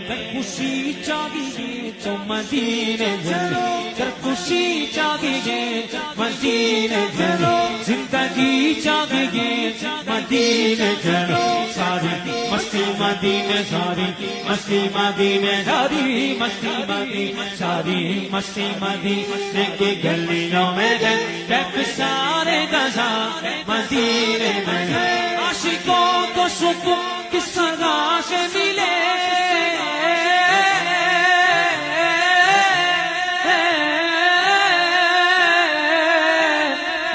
گر خوشی چاہیے تو مدینے چلو، گر خوشی چاہیے مدینے چلو، زندگی چاہیے مدینے چلو، ساری مستی مدینے، ساری مستی مدینے، ساری مستی مدینے، ساری مستی مدینے کی گلیوں میں ہے، سارے گزا مدینے میں ہے۔ عاشقوں کو سکون کس طرح سے ملے،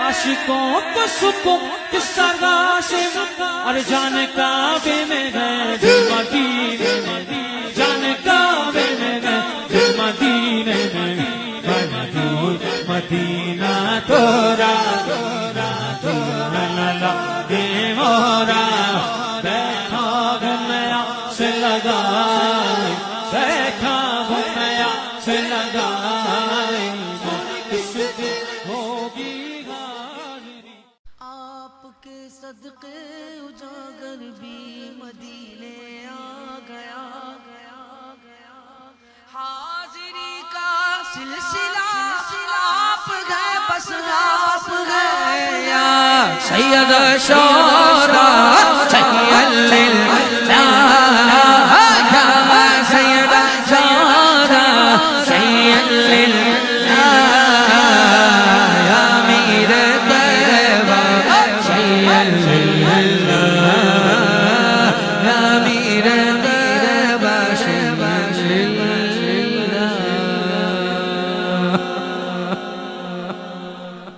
عاشقوں کو سکون کس طرح سے، اور جان کعبے میں گئے دل مدینے میں، جان کعبے میں گئے دل مدینے میں، دور مدینہ تورا لا دے مورا، بیٹھا گھنیا سے لگا، بیٹھا گھنیا سے لگا، کس دن ہوگی حاضری۔ آپ کے صدقے اجاگر بھی مدینے آ گیا، حاضری کا سلسلہ آپ گئے، بس آپ گئے یا سید شعراء